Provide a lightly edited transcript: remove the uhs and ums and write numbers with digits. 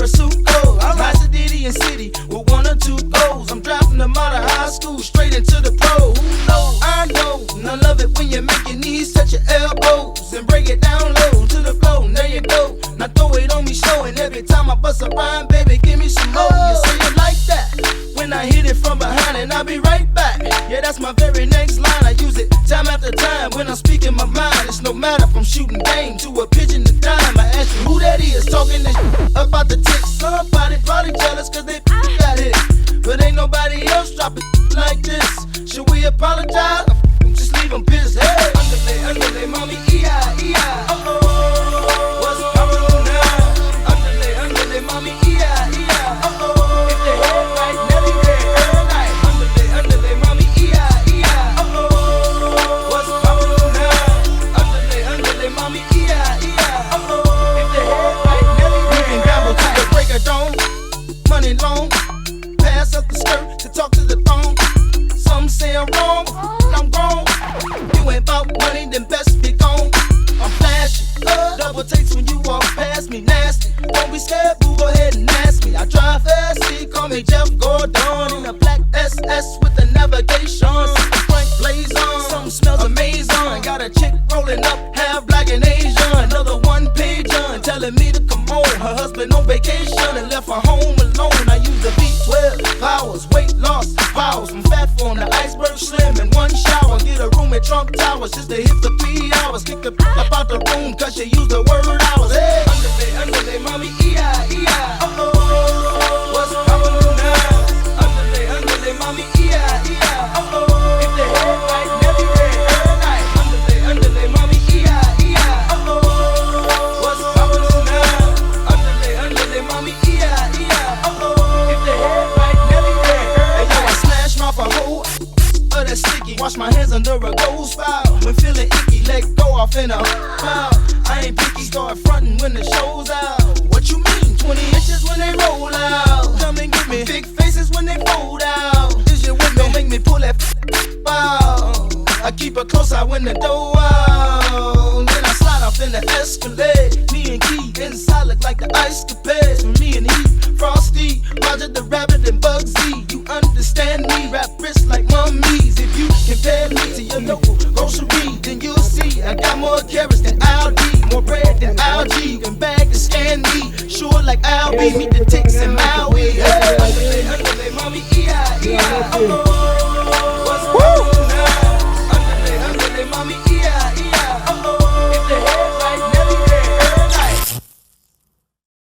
Suco. I'm high city and city with one or two goals. I'm driving them out of high school straight into the pro. Who knows? I know, and I love it when you make your knees touch your elbows and break it down low to the floor. And there you go. Now throw it on me, showing every time I bust a rhyme, baby, give me some more. You say it like that when I hit it from behind, and I'll be right back. Yeah, that's my very next line. I use it time after time when I'm speaking my mind. It's no matter if I'm shooting game to a pigeon to dime. I ask you who that is talking this about the ticks. Somebody probably jealous cause they got hit, but ain't nobody else dropping like this. Should we apologize? Just leave them pissed. Hey, underlay, mommy, E-I, E-I. Uh-oh, what's poppin' now? Underlay, mommy, E-I, E-I. Uh-oh, if they head right, Nelly red, all night. Underlay, mommy, E-I, E-I. Uh-oh, what's poppin' now? Underlay, mommy, E-I, E-I. Uh-oh, if they head right, Nelly red. We can gamble to the break of dawn, money long, pass up the skirt to talk to the phone. Some say I'm wrong, I'm grown. You ain't about money, then best be gone. I'm flashy, double takes when you walk past me, nasty. Don't be scared, boo, go ahead and ask me. I drive fast, see, call me Jeff Gordon in a black SS with the navigation. Frank blaze on, something smells amazing. Got a chick rolling up, half black and Asian. Another one page on, telling me to come home. Her husband on vacation and left her home alone. I use the B12 powers, weight loss powers, from fat form to iceberg slim in one shower. Get a room at Trump Towers just to hit for 3 hours. Kick the up out the room cause she used the word hours. Hey, underlay, mommy, E-I, E-I. Uh-oh, what's poppin' now? Underlay, mommy, E-I, E-I. Uh-oh, if they head right, Nelly red, all night. Underlay, mommy, E-I, E-I. Uh-oh, what's poppin' now? Underlay, mommy, E-I, E-I. Uh-oh, if they head right, Nelly red. Hey, yo, I smash mouth a whole of that sticky. Wash my hands under a gold spout. When feeling icky, let go off in a cloud. I ain't picky, start frontin' when the show's out. What you mean? 20 inches when they roll out. Come and get me. Big faces when they fold out. Is you with me? Don't make me pull that out. I keep a close eye when the door out. Then I slide off in the Escalade. Me and Key inside look like the ice capades. For me and he, Frosty, Roger the Rabbit and Bugsy. You understand me? Rap wrists like mummies. If you compare me to your local grocery, then you'll see I got more carrots than Aldi, more bread than algae. You can bag and scan me, sure like Albie. Meet the ticks and Maui. Hey, underlay, mommy, E-I, E-I.